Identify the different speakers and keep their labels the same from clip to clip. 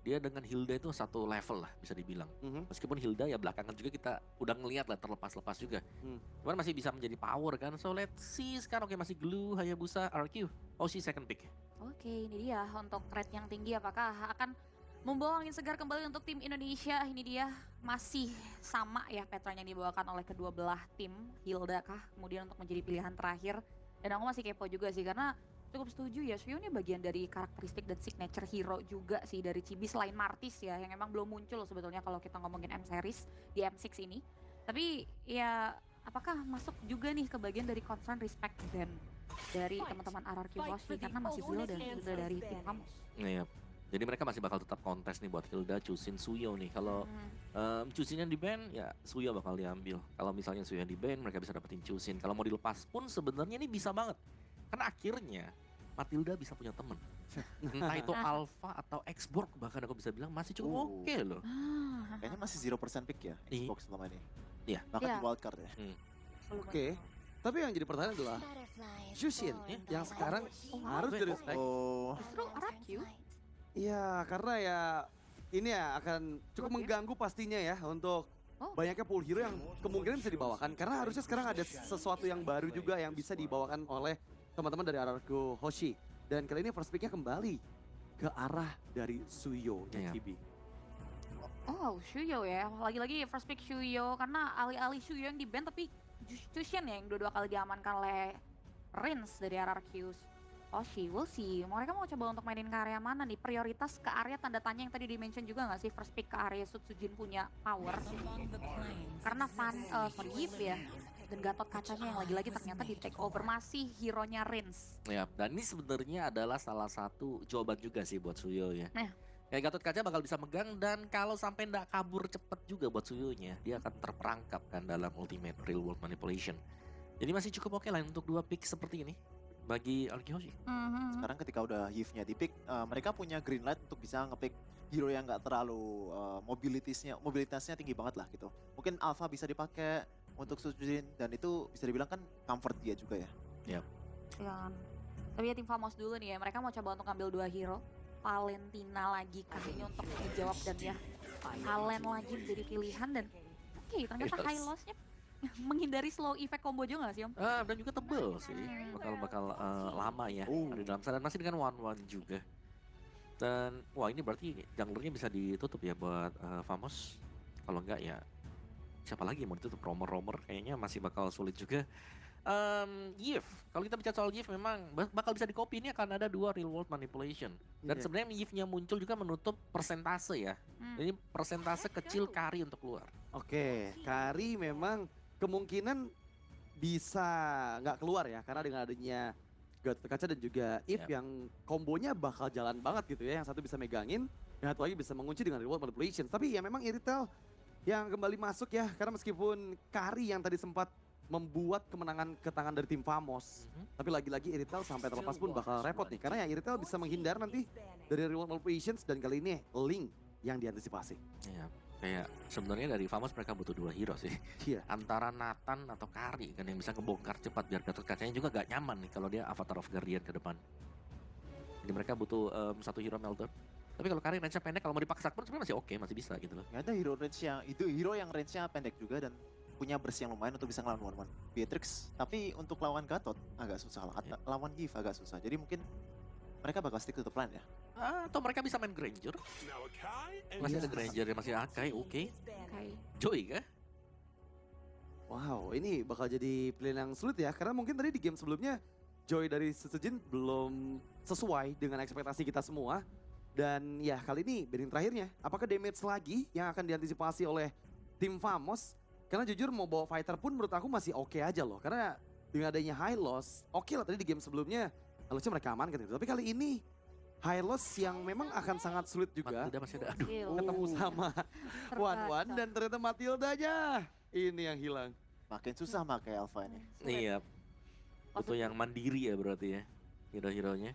Speaker 1: dia dengan Hilda itu satu level lah bisa dibilang.
Speaker 2: Mhm.
Speaker 1: Meskipun Hilda ya belakangan juga kita udah ngeliat lah terlepas-lepas juga.
Speaker 2: Hmm.
Speaker 1: Cuman masih bisa menjadi power kan. So let's see sekarang. Oke, masih Glue, Hayabusa, RQ. Hoshi second pick.
Speaker 3: Oke, ini dia untuk rate yang tinggi apakah akan membawa angin segar kembali untuk tim Indonesia. Ini dia masih sama ya pattern yang dibawakan oleh kedua belah tim. Hilda kah kemudian untuk menjadi pilihan terakhir. Dan aku masih kepo juga sih karena cukup setuju ya, Suyo ini bagian dari karakteristik dan signature hero juga sih dari Chibi selain Martis ya yang emang belum muncul sebetulnya kalau kita ngomongin M series di M6 ini. Tapi ya apakah masuk juga nih ke bagian dari concern respect band dari teman-teman RRQ Hoshi karena masih Zero dan juga dari tim Famos.
Speaker 1: Iya. Jadi mereka masih bakal tetap kontes nih buat Hilda Chusin Suyo nih. Kalau Chusin yang di ban ya Suyo bakal diambil. Kalau misalnya Suyo yang di ban mereka bisa dapetin Chusin. Kalau mau dilepas pun sebenarnya ini bisa banget. Karena akhirnya Matilda bisa punya temen. Entah itu Alpha atau Xborg bahkan aku bisa bilang masih cukup oke loh.
Speaker 4: Kayaknya masih 0% pick ya Xbox selama ini.
Speaker 1: Iya.
Speaker 4: Bahkan
Speaker 3: Iya.
Speaker 4: di wildcard ya.
Speaker 2: Oke. Tapi yang jadi pertanyaan adalah Jushin yang sekarang harus di respect.
Speaker 4: Oh,
Speaker 3: Justru RRQ.
Speaker 2: Iya, karena ya ini ya akan cukup mengganggu pastinya ya untuk banyaknya pool hero yang kemungkinan bisa dibawakan. Karena harusnya sekarang ada sesuatu yang baru juga yang bisa dibawakan oleh teman-teman dari RRQ Hoshi. Dan kali ini first pick-nya kembali ke arah dari Suyo
Speaker 1: Iya.
Speaker 2: Chibi.
Speaker 3: Oh, Shuyo ya. Lagi-lagi first pick Shuyo karena alih-alih Shuyo yang di ban tapi Jushin ya yang dua-dua kali diamankan oleh Rins dari RRQ Hoshi. We'll see. Mereka mau coba untuk mainin ke area mana nih? Prioritas ke area tanda tanya yang tadi di-mention juga gak sih? First pick ke area Sutsujin punya power. Karena Yves ya. Dan Gatot kacanya yang lagi-lagi ternyata di take over masih hero-nya Rins.
Speaker 1: Ya, dan ini sebenarnya adalah salah satu jawaban juga sih buat Suyo ya.
Speaker 3: Nah.
Speaker 1: Kayak Gatot Kaca bakal bisa megang dan kalau sampai ndak kabur cepet juga buat Suyonya, dia akan terperangkap kan dalam Ultimate Real World Manipulation. Jadi masih cukup oke lah untuk dua pick seperti ini bagi RRQ Hoshi.
Speaker 4: sekarang ketika udah Yves-nya di pick, mereka punya green light untuk bisa ngepick hero yang nggak terlalu mobilitasnya tinggi banget lah gitu. Mungkin Alpha bisa dipakai untuk Sujin dan itu bisa dibilang kan comfort dia juga ya.
Speaker 3: Ya. Tapi ya tim Famos dulu nih ya, mereka mau coba untuk ambil dua hero. Valentina lagi kayaknya untuk dijawab dan ya Halen lagi menjadi pilihan dan oke, ternyata
Speaker 1: Yes.
Speaker 3: high loss-nya menghindari slow effect combo juga gak sih Om?
Speaker 1: Dan juga tebel sih, bakal lama ya di dalam sana dan masih dengan one juga. Dan wah ini berarti junglernya bisa ditutup ya buat Famos. Kalau enggak ya siapa lagi yang mau ditutup? Romer kayaknya masih bakal sulit juga. Yves, kalau kita bicara soal Yves memang bakal bisa di-copy, ini akan ada dua real world manipulation. Dan sebenarnya Yves-nya muncul juga menutup persentase ya. Jadi persentase kecil Kari untuk keluar.
Speaker 2: Oke, Kari memang kemungkinan bisa nggak keluar ya karena dengan adanya Gatot Kaca dan juga If yang kombonya bakal jalan banget gitu ya. Yang satu bisa megangin, yang satu lagi bisa mengunci dengan reward manipulation. Tapi ya memang Iritel yang kembali masuk ya karena meskipun Kari yang tadi sempat membuat kemenangan ke tangan dari tim Famos. Tapi lagi-lagi Iritel sampai terlepas pun bakal repot nih karena ya Iritel bisa menghindar nanti dari reward manipulations dan kali ini Link yang diantisipasi.
Speaker 1: Iya. Kayak sebenarnya dari Famos mereka butuh dua hero sih.
Speaker 2: Iya.
Speaker 1: Antara Nathan atau Kari kan yang bisa ngebongkar cepat biar Gatot Kacanya juga gak nyaman nih kalau dia Avatar of Guardian ke depan. Jadi mereka butuh satu hero melter. Tapi kalau Kari range-nya pendek kalau mau dipaksa pun sebenarnya masih oke, masih bisa gitu loh.
Speaker 4: Nggak ada hero yang range-nya pendek juga dan punya burst yang lumayan untuk bisa ngelawan one-one. Beatrix, tapi untuk lawan Gatot agak susah lah. Lawan Yves agak susah. Jadi mungkin mereka bakal stick to the plan ya.
Speaker 1: Atau mereka bisa main Granger. Masih ada Granger yang masih Akai, oke. Joy kah?
Speaker 2: Wow, ini bakal jadi pilihan yang sulit ya. Karena mungkin tadi di game sebelumnya Joy dari Sutsujin belum sesuai dengan ekspektasi kita semua. Dan ya kali ini banding terakhirnya, apakah damage lagi yang akan diantisipasi oleh tim Famos? Karena jujur mau bawa fighter pun menurut aku masih oke aja loh. Karena dengan adanya high loss, oke lah tadi di game sebelumnya harusnya mereka amankan gitu. Tapi kali ini high loss yang memang akan sangat sulit juga.
Speaker 1: Matilda masih ada, aduh.
Speaker 2: Ketemu sama One dan ternyata Matildanya ini yang hilang.
Speaker 4: Makin susah pakai Alpha ini.
Speaker 1: Iya. Butuh yang mandiri ya berarti ya hero-heronya.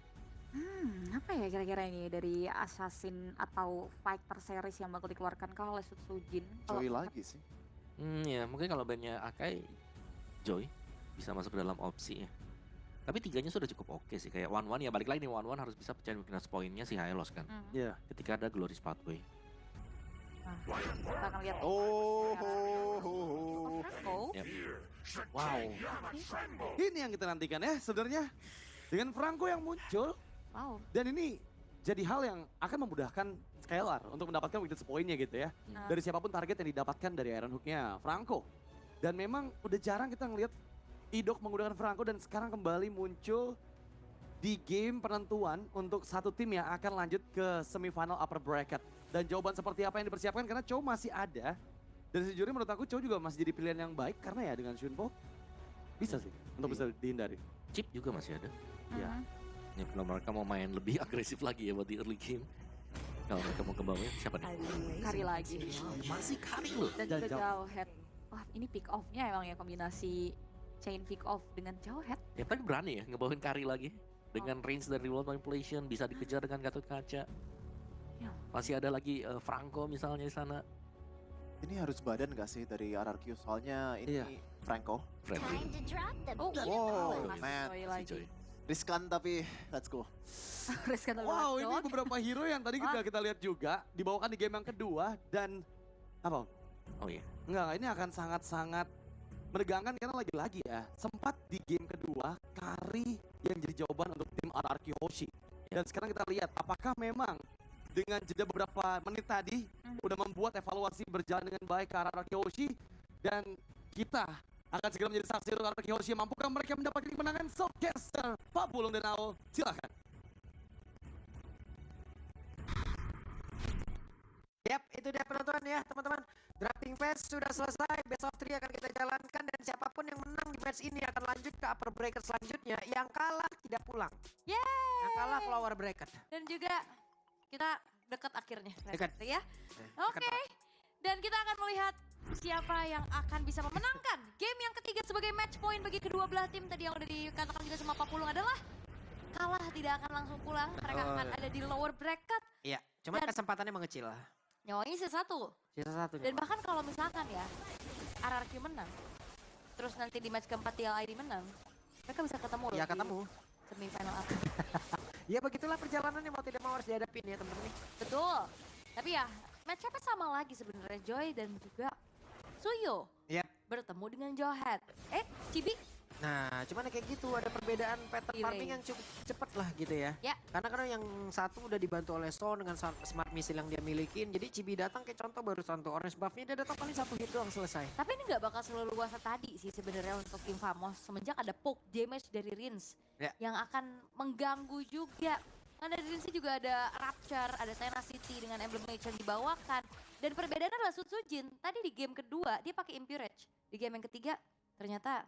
Speaker 3: Apa ya kira-kira ini dari Assassin atau Fighter series yang bakal dikeluarkan oleh Sutsujin?
Speaker 4: Joy lagi sih.
Speaker 1: Ya mungkin kalau bandnya Akai, Joy bisa masuk ke dalam opsi ya. Tapi tiganya sudah cukup oke sih. Kayak One ya balik lagi nih One harus bisa pecahin weakness poinnya si Hylos kan.
Speaker 2: Iya.
Speaker 1: Ketika ada Glorious Pathway.
Speaker 3: Nah, kita akan lihat. Franco.
Speaker 1: Yep.
Speaker 2: Wow. Ini yang kita nantikan ya sebenarnya. Dengan Franco yang muncul.
Speaker 3: Wow.
Speaker 2: Dan ini jadi hal yang akan memudahkan Skylar untuk mendapatkan weakness poinnya gitu ya. Dari siapapun target yang didapatkan dari Iron Hook-nya Franco. Dan memang udah jarang kita ngelihat Idok menggunakan Franco dan sekarang kembali muncul di game penentuan untuk satu tim yang akan lanjut ke semifinal upper bracket. Dan jawaban seperti apa yang dipersiapkan karena Chow masih ada. Dan sejujurnya menurut aku Chow juga masih jadi pilihan yang baik karena ya dengan Shunpo bisa sih untuk bisa dihindari.
Speaker 1: Chip juga masih ada.
Speaker 2: Ya.
Speaker 1: Ya kalau mereka mau main lebih agresif lagi ya buat di early game. Kalau mereka mau ke bawah siapa nih?
Speaker 3: Kari lagi.
Speaker 1: Masih Kari loh.
Speaker 3: Dan juga
Speaker 2: Jauh.
Speaker 3: jauh head. Wah ini pick off-nya emang ya kombinasi chain pick off dengan jauh head.
Speaker 1: Ya tapi berani ya ngebawain Kari lagi. Dengan range dari World Manipulation bisa dikejar dengan Gatot Kaca.
Speaker 3: Ya.
Speaker 1: Masih ada lagi Franco misalnya di sana.
Speaker 4: Ini harus badan gak sih dari RRQ? Soalnya ini
Speaker 2: Iya.
Speaker 4: Franco.
Speaker 1: Friendly.
Speaker 3: Oh,
Speaker 4: Wow,
Speaker 3: masih
Speaker 4: man.
Speaker 3: Joy
Speaker 1: Si
Speaker 3: lagi.
Speaker 1: Joy.
Speaker 4: Riskan tapi let's go.
Speaker 3: Riskan terlalu
Speaker 2: Wow,
Speaker 3: banget,
Speaker 2: ini
Speaker 3: dong.
Speaker 2: beberapa hero yang tadi kita lihat juga dibawakan di game yang kedua dan apa?
Speaker 1: Oh iya.
Speaker 2: Enggak, ini akan sangat-sangat menegangkan karena lagi-lagi ya sempat di game kedua Kari yang jadi jawaban untuk tim RRQ Hoshi. Dan sekarang kita lihat apakah memang dengan jeda beberapa menit tadi udah membuat evaluasi berjalan dengan baik ke RRQ Hoshi dan kita akan segera menjadi saksi untuk RRQ Hoshi. Mampukah mereka mendapatkan kemenangan? Soulcaster, Pak Pulung dan Aul, silakan.
Speaker 5: Yap, itu dia penonton ya teman-teman. Drafting phase sudah selesai, best of 3 akan kita jalankan dan siapapun yang menang di match ini akan lanjut ke upper bracket selanjutnya. Yang kalah tidak pulang.
Speaker 3: Yeay.
Speaker 5: Yang kalah ke lower bracket.
Speaker 3: Dan juga kita dekat akhirnya.
Speaker 5: Dekat.
Speaker 3: Ya. Oke. Dan kita akan melihat siapa yang akan bisa memenangkan game yang ketiga sebagai match point bagi kedua belah tim. Tadi yang udah dikatakan juga sama Pak Pulung adalah kalah tidak akan langsung pulang. Mereka
Speaker 5: Betul.
Speaker 3: akan ada di lower bracket.
Speaker 5: Iya, cuma
Speaker 3: Dan-
Speaker 5: kesempatannya mengecil lah.
Speaker 3: Nyawanya sisa satu.
Speaker 5: Sisa satu.
Speaker 3: Dan bahkan kalau misalkan ya RRQ menang, terus nanti di match keempat TLID menang, mereka bisa ketemu loh
Speaker 5: Ya
Speaker 3: di
Speaker 5: ketemu.
Speaker 3: semifinal up.
Speaker 5: Ya begitulah perjalanannya mau tidak mau harus dihadapin ya teman-teman.
Speaker 3: Betul. Tapi ya match-up sama lagi sebenarnya Joy dan juga Suyo
Speaker 5: Yap.
Speaker 3: bertemu dengan Johat. Cibi.
Speaker 5: Nah, cuman kayak gitu ada perbedaan pattern
Speaker 3: Delay.
Speaker 5: farming yang cukup cepet lah gitu ya.
Speaker 3: Ya.
Speaker 5: Karena yang satu udah dibantu oleh Son dengan smart missile yang dia milikin. Jadi Cibi datang kayak contoh baru contoh orange buff-nya dia datang paling satu hit doang selesai.
Speaker 3: Tapi ini nggak bakal seleluasa tadi sih sebenarnya untuk Infamous semenjak ada poke damage dari Rins
Speaker 5: Ya.
Speaker 3: yang akan mengganggu juga. Kan dari Rins juga ada Rapture, ada Tenacity dengan Emblem Nature yang dibawakan. Dan perbedaannya adalah Sutsujin. Tadi di game kedua dia pakai Impurage. Di game yang ketiga ternyata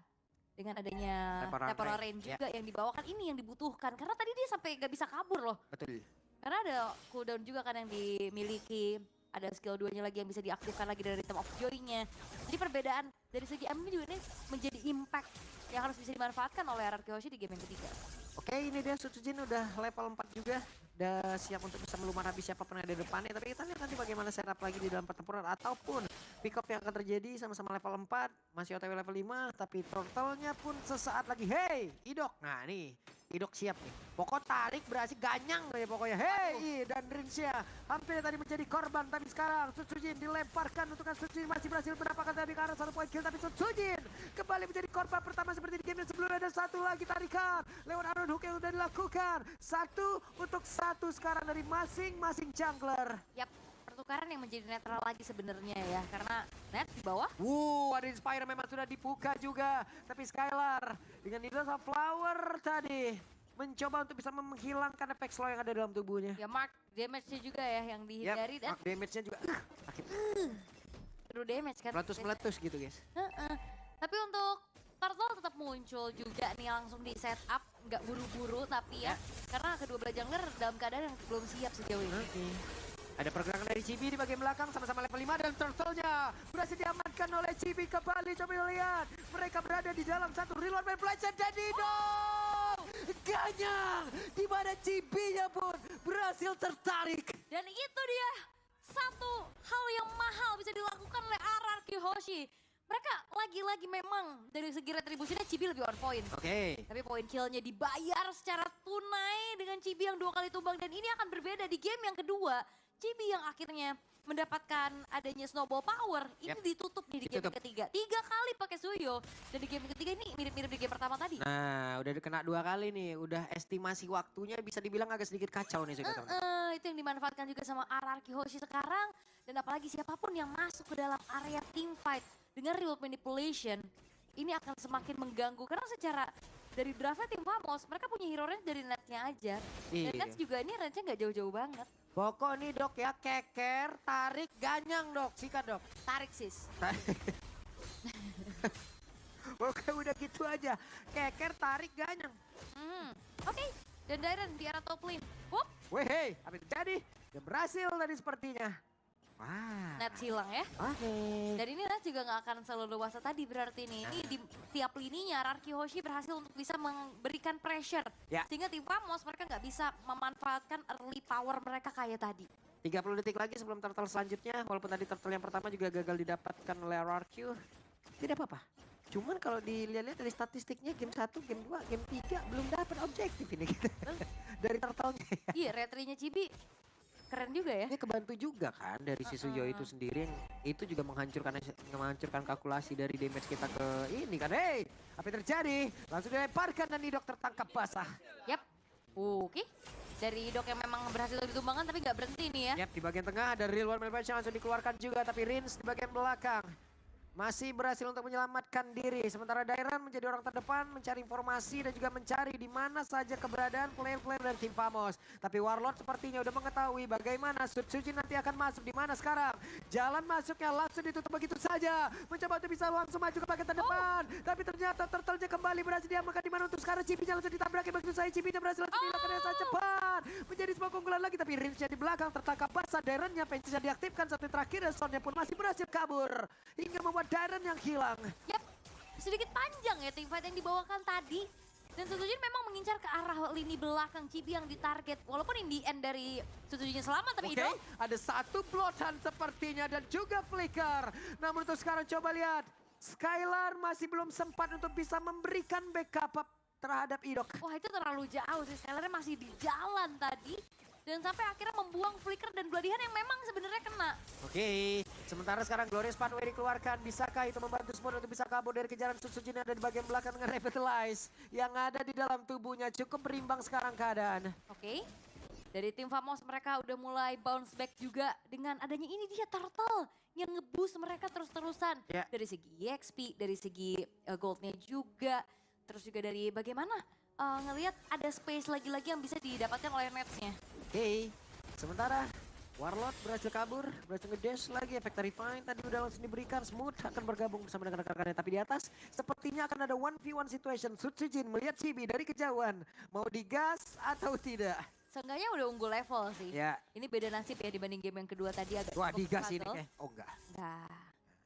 Speaker 3: dengan adanya
Speaker 5: Temporal
Speaker 3: Temporal
Speaker 5: Rain,
Speaker 3: Rain juga yang dibawakan ini yang dibutuhkan. Karena tadi dia sampai nggak bisa kabur loh.
Speaker 5: Betul.
Speaker 3: Karena ada cooldown juga kan yang dimiliki. Ada skill 2-nya lagi yang bisa diaktifkan lagi dari Rhythm of Joy-nya. Jadi perbedaan dari segi aim juga ini menjadi impact yang harus bisa dimanfaatkan oleh RRQ Hoshi di game yang ketiga.
Speaker 5: Oke, ini dia Sutsujin udah level 4 juga. Udah siap untuk bisa melumar habis siapapun yang ada di depannya. Tapi kita lihat nanti bagaimana setup lagi di dalam pertempuran. Ataupun pick up yang akan terjadi sama-sama level 4. Masih OTW level 5. Tapi turtle-nya pun sesaat lagi. Hey, Idok. Nah nih, Idok siap nih. Pokok tarik berhasil ganyang ya pokoknya. Hey, dan Rinsya hampir tadi menjadi korban. Tapi sekarang Sutsujin dilemparkan untuk Sutsujin masih berhasil mendapatkan tadi ke arah 1 point kill. Tapi Sutsujin kembali menjadi korban pertama seperti di game yang sebelumnya. Dan satu lagi tarikan lewat Iron Hook yang sudah dilakukan. 1 untuk 1 sekarang dari masing-masing jungler.
Speaker 3: Yap, pertukaran yang menjadi netral lagi sebenarnya ya. Karena net di bawah.
Speaker 5: Ada Inspire memang sudah dibuka juga. Tapi Skylar dengan Needles of Flower tadi mencoba untuk bisa menghilangkan efek slow yang ada dalam tubuhnya.
Speaker 3: Ya mark damage-nya juga ya yang dihindari. Dan
Speaker 5: Mark damage-nya juga sakit.
Speaker 3: true damage kan.
Speaker 5: Meletus-meletus gitu guys.
Speaker 3: Heeh. Tapi untuk Turtle tetap muncul juga nih langsung di setup. Nggak buru-buru tapi ya. Karena kedua belah jungler dalam keadaan yang belum siap sejauh ini.
Speaker 5: Oke. Ada pergerakan dari Cibi di bagian belakang sama-sama level 5 dan turtle-nya berhasil diamankan oleh Cibi kembali. Coba lihat, mereka berada di dalam satu reload manipulation dan Dido ganyang di mana Cibinya pun berhasil tertarik.
Speaker 3: Dan itu dia satu hal yang mahal bisa dilakukan oleh RRQ Hoshi. Mereka lagi-lagi memang dari segi retribusinya Chibi lebih on point.
Speaker 5: Oke.
Speaker 3: Tapi poin killnya dibayar secara tunai dengan Chibi yang 2 kali tumbang. Dan ini akan berbeda di game yang kedua. Chibi yang akhirnya mendapatkan adanya snowball power. Ini ditutup nih di game
Speaker 5: Ditutup.
Speaker 3: ketiga. 3 kali pakai Suyo. Dan di game ketiga ini mirip-mirip di game pertama tadi.
Speaker 5: Nah, udah kena 2 kali nih. Udah estimasi waktunya bisa dibilang agak sedikit kacau nih saya katakan.
Speaker 3: Itu yang dimanfaatkan juga sama RRQ Hoshi sekarang. Dan apalagi siapapun yang masuk ke dalam area team fight dengan real manipulation, ini akan semakin mengganggu. Karena secara dari draftnya tim Famos, mereka punya hero range dari Nets-nya aja. Dan
Speaker 5: Iya.
Speaker 3: Nets juga ini range-nya nggak jauh-jauh banget.
Speaker 5: Pokok nih dok ya, keker, tarik, ganyang dok, sikat dok.
Speaker 3: Tarik sis.
Speaker 5: Oke udah gitu aja, keker, tarik, ganyang.
Speaker 3: Oke, dan Dairen di arah top lane. Wup,
Speaker 5: Weh, hey, apa yang terjadi? Dia berhasil tadi sepertinya. Wah.
Speaker 3: Nets hilang ya.
Speaker 5: Oke.
Speaker 3: Dan ini Nets juga nggak akan selalu dewasa tadi berarti nih. Ini di tiap lininya Rarky Hoshi berhasil untuk bisa memberikan pressure.
Speaker 5: Ya.
Speaker 3: Sehingga tim Famos mereka nggak bisa memanfaatkan early power mereka kayak tadi.
Speaker 5: 30 detik lagi sebelum turtle selanjutnya. Walaupun tadi turtle yang pertama juga gagal didapatkan oleh RRQ. Tidak apa-apa. Cuman kalau dilihat-lihat dari statistiknya game 1, game 2, game 3 belum dapat objektif ini. Dari turtle-nya.
Speaker 3: Iya, retrinya Chibi keren juga ya.
Speaker 5: Ini kebantu juga kan dari si Suyo itu sendiri yang itu juga menghancurkan kalkulasi dari damage kita ke ini kan. Hei, apa yang terjadi? Langsung dilemparkan dan Idok tertangkap basah.
Speaker 3: Yap. Oke. Dari Idok yang memang berhasil ditumbangkan tapi nggak berhenti nih ya.
Speaker 5: Yap, di bagian tengah ada Real World Manipulation langsung dikeluarkan juga tapi Rins di bagian belakang masih berhasil untuk menyelamatkan diri. Sementara Dairan menjadi orang terdepan mencari informasi dan juga mencari di mana saja keberadaan player-player dari tim Famos. Tapi Warlord sepertinya udah mengetahui bagaimana Suji nanti akan masuk di mana sekarang. Jalan masuknya langsung ditutup begitu saja. Mencoba untuk bisa langsung maju ke bagian terdepan. Tapi ternyata turtle-nya kembali berhasil diamankan di mana untuk sekarang Cibinya langsung ditabraki begitu saja. Cibinya berhasil langsung dilakukan dengan sangat cepat. Menjadi sebuah keunggulan lagi tapi Rinsnya di belakang tertangkap basah. Dairannya pensinya diaktifkan satu terakhir dan Sonnya pun masih berhasil kabur. Hingga membuat Dairan yang hilang.
Speaker 3: Yap. Sedikit panjang ya teamfight yang dibawakan tadi. Dan Sutsujin memang mengincar ke arah lini belakang Chibi yang ditarget. Walaupun in the end dari Sutsujin selamat tapi
Speaker 5: Oke,
Speaker 3: Idol.
Speaker 5: ada satu blotan sepertinya dan juga flicker. Namun untuk sekarang coba lihat. Skylar masih belum sempat untuk bisa memberikan backup terhadap Idok.
Speaker 3: Wah itu terlalu jauh sih, Skylarnya masih di jalan tadi. Dan sampai akhirnya membuang flicker dan Bloodihan yang memang sebenarnya kena.
Speaker 5: Oke, sementara sekarang Glorious Pathway dikeluarkan. Bisakah itu membantu Spawn untuk bisa kabur dari kejaran Sutsujin yang ada di bagian belakang dengan Revitalize. Yang ada di dalam tubuhnya cukup berimbang sekarang keadaan.
Speaker 3: Oke. Dari tim Famos mereka udah mulai bounce back juga dengan adanya ini dia Turtle yang nge-boost mereka terus-terusan.
Speaker 5: Ya.
Speaker 3: Dari segi EXP, dari segi goldnya juga. Terus juga dari bagaimana ngelihat ada space lagi-lagi yang bisa didapatkan oleh Nets-nya.
Speaker 5: Oke, sementara Warlord berhasil kabur, berhasil ngedash lagi. Efek Terrifying tadi udah langsung diberikan. Smooth akan bergabung bersama dengan rekan-rekannya. Tapi di atas sepertinya akan ada 1v1 situation. Sutsujin melihat Chibi dari kejauhan. Mau digas atau tidak?
Speaker 3: Seenggaknya udah unggul level sih.
Speaker 5: Ya.
Speaker 3: Ini beda nasib ya dibanding game yang kedua tadi agak
Speaker 5: Wah
Speaker 3: cukup
Speaker 5: digas ini
Speaker 3: struggle.
Speaker 5: kayak. Oh enggak,
Speaker 3: Nah,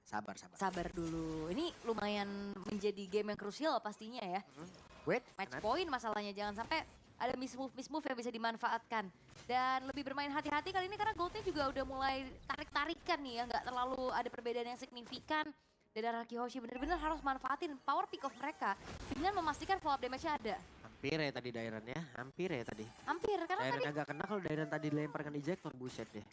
Speaker 5: sabar.
Speaker 3: sabar dulu. Ini lumayan menjadi game yang krusial pastinya ya.
Speaker 5: Wait,
Speaker 3: Match point masalahnya, jangan sampai ada mismove yang bisa dimanfaatkan. Dan lebih bermain hati-hati kali ini karena goldnya juga udah mulai tarik-tarikan nih ya, nggak terlalu ada perbedaan yang signifikan. Dan Rarky Hoshi benar-benar harus manfaatin power pick off mereka dengan memastikan follow up damage-nya ada.
Speaker 5: hampir ya tadi Dairan ya, hampir ya tadi.
Speaker 3: Hampir, karena
Speaker 5: Dairan
Speaker 3: tadi...
Speaker 5: agak kena kalau Dairan tadi dilemparkan ejector, buset deh.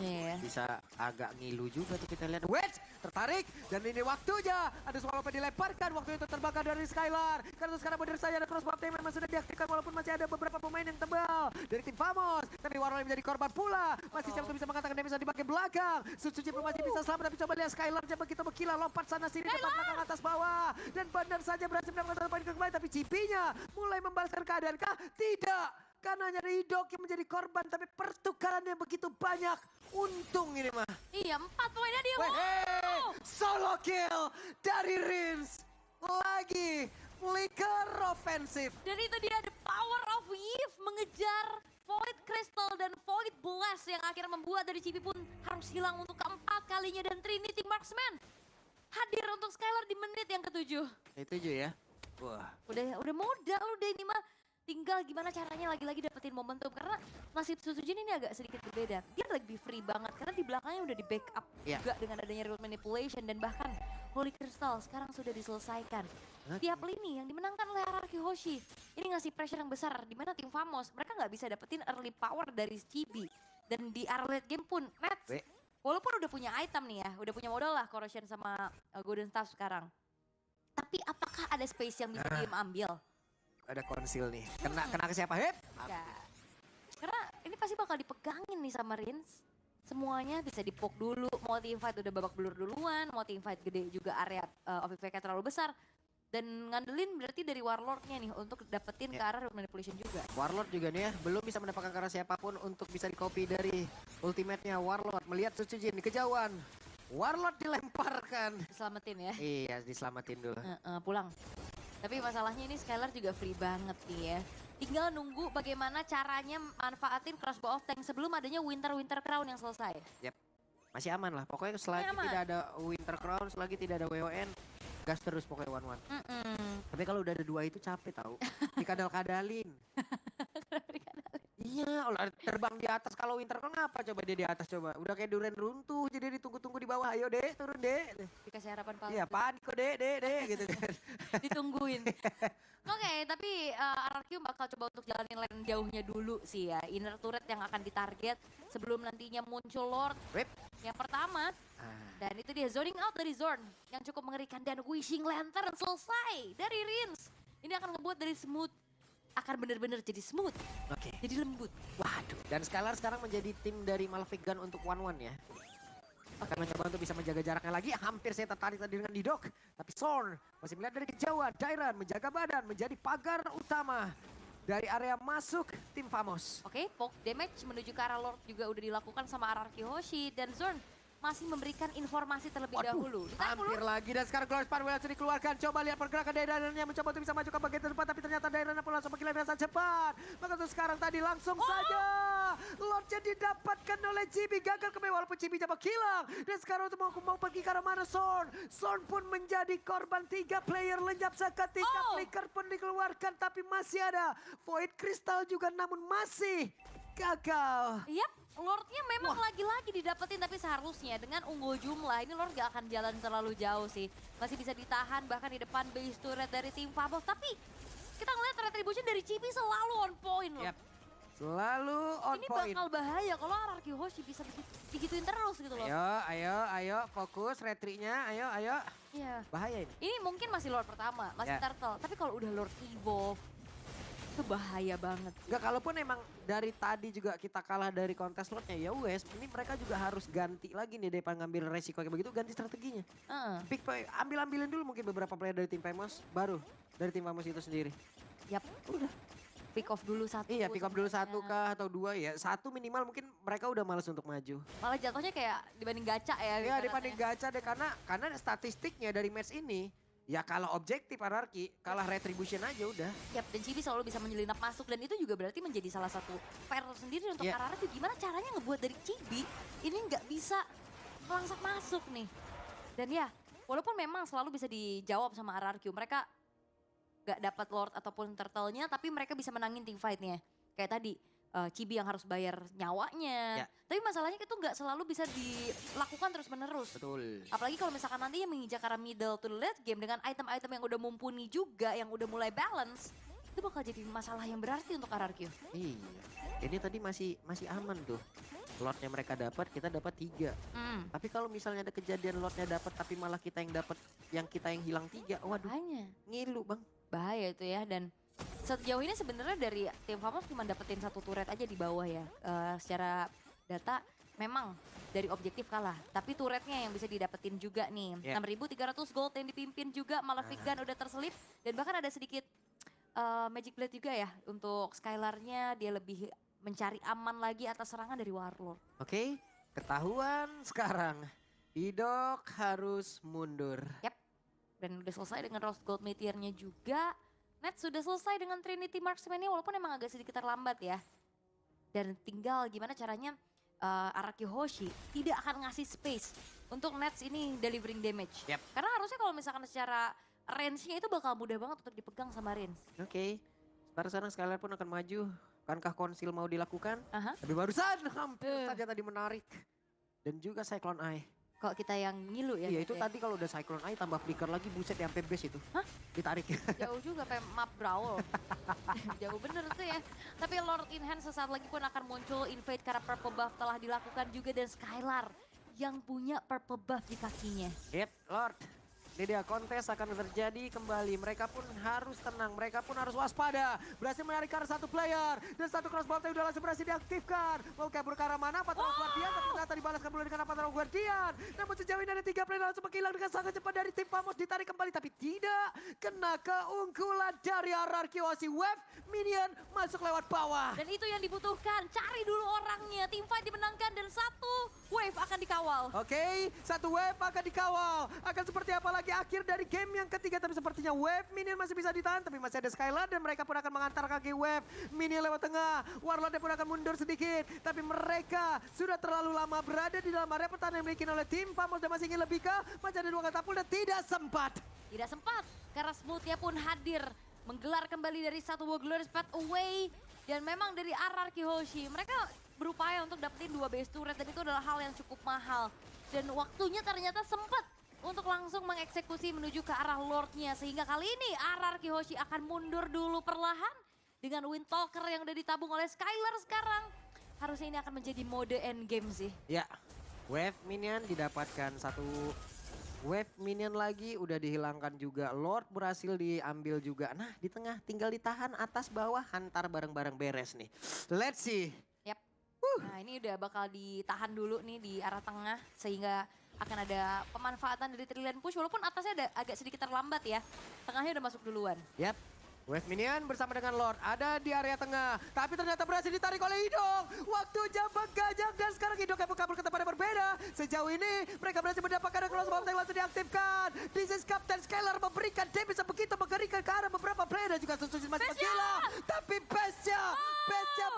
Speaker 3: Iya.
Speaker 5: Bisa agak ngilu juga tuh kita lihat. Wedge tertarik dan ini waktunya. Ada Swallow dilemparkan, waktu itu terbakar dari Skylar. Karena sekarang benar saja ada crossbar yang memang sudah diaktifkan walaupun masih ada beberapa pemain yang tebal dari tim Famos. Tapi Warlord menjadi korban pula. Masih siapa bisa mengatakan damage di bagian belakang. Suci pun masih bisa selamat tapi coba lihat Skylar jam begitu berkilau lompat sana sini depan belakang atas bawah. Dan benar saja berhasil mendapatkan satu poin kembali tapi Cipinya mulai membalaskan keadaankah? Tidak. Karena hanya ada Idok yang menjadi korban tapi pertukarannya begitu banyak. Untung ini mah.
Speaker 3: Iya, 4 poinnya dia.
Speaker 5: Wehe, solo kill dari Rins. Lagi flicker offensif.
Speaker 3: Dan itu dia the power of Eve mengejar Void Crystal dan Void Blast yang akhirnya membuat dari Cibi pun harus hilang untuk keempat kalinya. Dan Trinity Marksman hadir untuk Skylar di menit yang ke-7.
Speaker 5: Itu aja ya. Wah.
Speaker 3: Udah modal udah ini mah. tinggal gimana caranya lagi-lagi dapetin momentum. Karena nasib Suzujin ini agak sedikit berbeda. Dia lebih free banget karena di belakangnya udah di backup
Speaker 5: Iya.
Speaker 3: juga dengan adanya real manipulation. Dan bahkan Holy Crystal sekarang sudah diselesaikan. Tiap lini yang dimenangkan oleh Araki Hoshi. Ini ngasih pressure yang besar di mana tim Famos mereka nggak bisa dapetin early power dari Chibi. Dan di early game pun Nets
Speaker 5: Be.
Speaker 3: walaupun udah punya item nih ya, udah punya modal lah Corrosion sama Golden Staff sekarang. Tapi apakah ada space yang bisa diem ambil?
Speaker 5: Ada konsil nih. Kena ke siapa? Hep.
Speaker 3: Ya. Karena ini pasti bakal dipegangin nih sama Rins. Semuanya bisa dipok dulu, mau team fight udah babak belur duluan, mau team fight gede juga area OPVK terlalu besar. Dan ngandelin berarti dari Warlord-nya nih untuk dapetin ke arah manipulation juga.
Speaker 5: Warlord juga nih ya, belum bisa mendapatkan karena siapapun untuk bisa di-copy dari ultimate-nya Warlord. Melihat Suchujin di kejauhan. Warlord dilemparkan.
Speaker 3: Selamatin ya.
Speaker 5: Iya, diselamatin dulu.
Speaker 3: Pulang. Tapi masalahnya ini Skylar juga free banget nih ya. Tinggal nunggu bagaimana caranya manfaatin crossbow of tank sebelum adanya Winter Crown yang selesai.
Speaker 5: Masih aman lah, pokoknya selagi
Speaker 3: Aman.
Speaker 5: tidak ada Winter Crown, selagi tidak ada WON, gas terus pokoknya one-one. Tapi kalau udah ada dua itu capek tahu. Dikadal-kadalin. Iya, terbang di atas kalau Winter Crown apa coba dia di atas coba. Udah kayak durian runtuh, jadi ditunggu-tunggu di bawah. Ayo dek, turun dek.
Speaker 3: Dikasih harapan palsu.
Speaker 5: Iya, panik kok dek gitu kan.
Speaker 3: Ditungguin. Oke, tapi RRQ bakal coba untuk jalanin lane jauhnya dulu sih ya. Inner turret yang akan ditarget sebelum nantinya muncul Lord.
Speaker 5: Rip.
Speaker 3: Yang pertama, dan itu dia zoning out dari Zorn yang cukup mengerikan. Dan Wishing Lantern selesai dari Rins. Ini akan ngebuat dari smooth, akan benar-benar jadi smooth,
Speaker 5: Oke.
Speaker 3: jadi lembut.
Speaker 5: Waduh, dan Skylar sekarang menjadi tim dari Malefic Gun untuk one-one ya. Akan mencoba untuk bisa menjaga jaraknya lagi. Hampir saya tertarik tadi dengan Didok. Tapi Zorn masih melihat dari kejauhan. Dairan menjaga badan, menjadi pagar utama dari area masuk tim Famos.
Speaker 3: Oke, poke damage menuju ke arah Lord juga udah dilakukan sama Araki Hoshi. Dan Zorn masih memberikan informasi terlebih dahulu. Ditahan dulu.
Speaker 5: Hampir lagi dan sekarang Glorious Power langsung dikeluarkan. Coba lihat pergerakan Dairannya mencoba untuk bisa maju ke bagian depan. Tapi ternyata Dairannya pun langsung menggila dengan sangat cepat. Maka untuk sekarang tadi langsung saja Lordnya didapatkan oleh Chibi. Gagal kembali walaupun Chibi coba hilang. Dan sekarang untuk mau pergi ke arah mana Zorn. Zorn pun menjadi korban 3 player lenyap seketika. Flicker pun dikeluarkan tapi masih ada Void Crystal juga namun masih gagal.
Speaker 3: Yap, Lordnya memang lagi-lagi didapetin tapi seharusnya dengan unggul jumlah ini Lord gak akan jalan terlalu jauh sih. Masih bisa ditahan bahkan di depan base turret dari tim Famos. Tapi kita ngeliat retribution dari Chibi selalu on point loh.
Speaker 5: Yap. Selalu on
Speaker 3: Ini
Speaker 5: point.
Speaker 3: bakal bahaya kalau Araki Hoshi bisa digituin terus gitu loh.
Speaker 5: Ayo, fokus retrinya, ayo.
Speaker 3: Iya.
Speaker 5: Bahaya ini.
Speaker 3: Ini mungkin masih Lord pertama, masih
Speaker 5: Ya.
Speaker 3: Turtle. Tapi kalau udah Lord Evolve, itu bahaya banget.
Speaker 5: Enggak, kalaupun emang dari tadi juga kita kalah dari kontes slotnya, ya wes, ini mereka juga harus ganti lagi nih daripada ngambil resiko kayak begitu, ganti strateginya. Pick play, ambilin dulu mungkin beberapa player dari tim Famos, baru dari tim Famos itu sendiri.
Speaker 3: Yap, udah. Pick off dulu satu.
Speaker 5: Iya, pick up dulu satu
Speaker 3: sebenarnya.
Speaker 5: kah atau dua ya. Satu minimal mungkin mereka udah males untuk maju.
Speaker 3: Malah jatuhnya kayak dibanding gacha ya.
Speaker 5: Ya
Speaker 3: ibaratnya.
Speaker 5: dibanding gacha deh karena statistiknya dari match ini ya kalah objektif Anarki, kalah retribution aja udah.
Speaker 3: Yap, dan Chibi selalu bisa menyelinap masuk dan itu juga berarti menjadi salah satu PR sendiri untuk
Speaker 5: Iya.
Speaker 3: Arara. Gimana caranya ngebuat dari Chibi ini nggak bisa melangsak masuk nih. Dan ya, walaupun memang selalu bisa dijawab sama RRQ, mereka nggak dapat Lord ataupun Turtle-nya, tapi mereka bisa menangin team fight-nya. Kayak tadi, Chibi yang harus bayar nyawanya.
Speaker 5: Ya.
Speaker 3: Tapi masalahnya itu nggak selalu bisa dilakukan terus-menerus.
Speaker 5: Betul.
Speaker 3: Apalagi kalau misalkan nanti yang menginjak arah middle to late game dengan item-item yang udah mumpuni juga, yang udah mulai balance, itu bakal jadi masalah yang berarti untuk RRQ.
Speaker 5: Iya. Ini tadi masih aman tuh. Lordnya mereka dapat, kita dapat 3. Tapi kalau misalnya ada kejadian Lordnya dapat tapi malah kita yang hilang 3, waduh,
Speaker 3: Hanya
Speaker 5: ngilu bang.
Speaker 3: bahaya itu ya. Dan sejauh ini sebenarnya dari tim Famos cuma dapetin 1 turret aja di bawah ya. Secara data memang dari objektif kalah, tapi turretnya yang bisa didapetin juga nih.
Speaker 5: Yeah.
Speaker 3: 6.300 gold yang dipimpin juga, Malefic Gun udah terselip dan bahkan ada sedikit Magic Blade juga ya untuk Skylar-nya. Dia lebih mencari aman lagi atas serangan dari Warlord.
Speaker 5: Oke, ketahuan sekarang. Didok harus mundur.
Speaker 3: Dan udah selesai dengan Rose Gold Meteor-nya juga. Nets sudah selesai dengan Trinity Marksman-nya walaupun emang agak sedikit terlambat ya. Dan tinggal gimana caranya Araki Hoshi tidak akan ngasih space untuk Nets ini delivering damage.
Speaker 5: Yap.
Speaker 3: Karena harusnya kalau misalkan secara range-nya itu bakal mudah banget untuk dipegang sama Rins.
Speaker 5: Oke. Ntar sana Skylar pun akan maju. Akankah konsil mau dilakukan?
Speaker 3: Aha.
Speaker 5: Tapi barusan hampir saja tadi menarik. Dan juga Cyclone Eye.
Speaker 3: Kalau kita yang ngilu ya.
Speaker 5: Iya
Speaker 3: gitu
Speaker 5: itu
Speaker 3: ya.
Speaker 5: tadi kalau udah Cyclone Eye tambah flicker lagi buset sampai base itu.
Speaker 3: Hah?
Speaker 5: Ditarik.
Speaker 3: Jauh juga kayak map Brawl. Jauh bener tuh ya. Tapi Lord in Hand sesaat lagi pun akan muncul. Invade karena purple buff telah dilakukan juga. Dan Skylar yang punya purple buff di kakinya.
Speaker 5: Hit Lord. Ini dia kontes akan terjadi kembali. Mereka pun harus tenang, mereka pun harus waspada. Berhasil menarik ke arah satu player. Dan satu crossbow udah langsung berhasil diaktifkan. Mau kabur ke arah mana? Patrol Guardian. Tapi ternyata dibalaskan dulu dengan Patrol Guardian. Namun sejauh ini ada 3 player langsung menghilang dengan sangat cepat dari tim Famos. Ditarik kembali tapi tidak kena keunggulan dari RRQ Hoshi. Wave minion masuk lewat bawah.
Speaker 3: Dan itu yang dibutuhkan. Cari dulu orangnya. Team fight dimenangkan dan satu wave akan dikawal.
Speaker 5: Oke, satu wave akan dikawal. Akan seperti apa lagi akhir dari game yang ketiga. Tapi sepertinya wave minion masih bisa ditahan. Tapi masih ada Skylar dan mereka pun akan mengantar kaki wave minion lewat tengah. Warlord pun akan mundur sedikit. Tapi mereka sudah terlalu lama berada di dalam area pertahanan yang dimiliki oleh tim Famos. Dan masih ingin lebih ke masih ada 2 katapult dan tidak sempat.
Speaker 3: Tidak sempat karena Smoothia pun hadir. Menggelar kembali dari satu Glorious Path Away. Dan memang dari RRQ Hoshi. Mereka berupaya untuk dapetin 2 base turret. Dan itu adalah hal yang cukup mahal. Dan waktunya ternyata sempat untuk langsung mengeksekusi menuju ke arah Lordnya. Sehingga kali ini RRQ Hoshi akan mundur dulu perlahan. Dengan Windtalker yang udah ditabung oleh Skylar sekarang. Harusnya ini akan menjadi mode endgame sih.
Speaker 5: Ya, wave minion didapatkan satu. Wave minion lagi udah dihilangkan juga. Lord berhasil diambil juga. Nah di tengah tinggal ditahan atas bawah. Hantar bareng-bareng beres nih. Let's see.
Speaker 3: Yap. Nah ini udah bakal ditahan dulu nih di arah tengah. Sehingga akan ada pemanfaatan dari Trillian Push. Walaupun atasnya ada agak sedikit terlambat ya. Tengahnya udah masuk duluan.
Speaker 5: Yap. Wave minion bersama dengan Lord ada di area tengah. Tapi ternyata berhasil ditarik oleh Idong. Waktunya menggajak dan sekarang Idong kabur ke tempat yang berbeda. Sejauh ini mereka berhasil mendapatkan crossbow yang langsung diaktifkan. This is Captain Skylar memberikan damage yang begitu mengerikan ke arah beberapa player dan juga Susun masih menggila. Tapi Pesya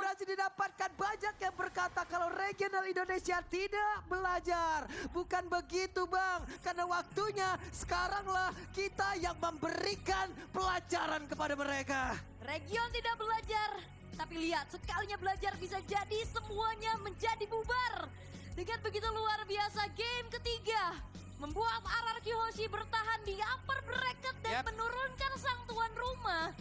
Speaker 5: berhasil didapatkan. Banyak yang berkata kalau regional Indonesia tidak belajar. Bukan begitu Bang. Karena waktunya sekaranglah kita yang memberikan pelajaran kepada mereka.
Speaker 3: Region tidak belajar, tapi lihat sekalinya belajar bisa jadi semuanya menjadi bubar. Dengan begitu luar biasa game ketiga membuat RRQ Hoshi bertahan di upper bracket dan menurunkan sang tuan rumah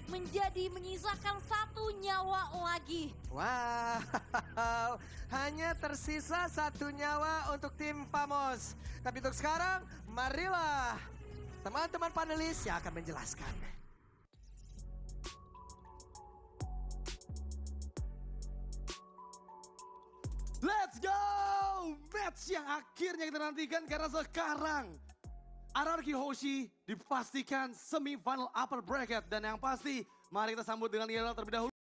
Speaker 3: menjadi menyisakan 1 nyawa lagi.
Speaker 5: Wow, hanya tersisa 1 nyawa untuk tim Famos. Tapi untuk sekarang, marilah teman-teman panelis yang akan menjelaskan.
Speaker 2: Let's go! Match yang akhirnya kita nantikan karena sekarang RRQ Hoshi dipastikan semifinal upper bracket. Dan yang pasti mari kita sambut dengan yel terlebih dahulu.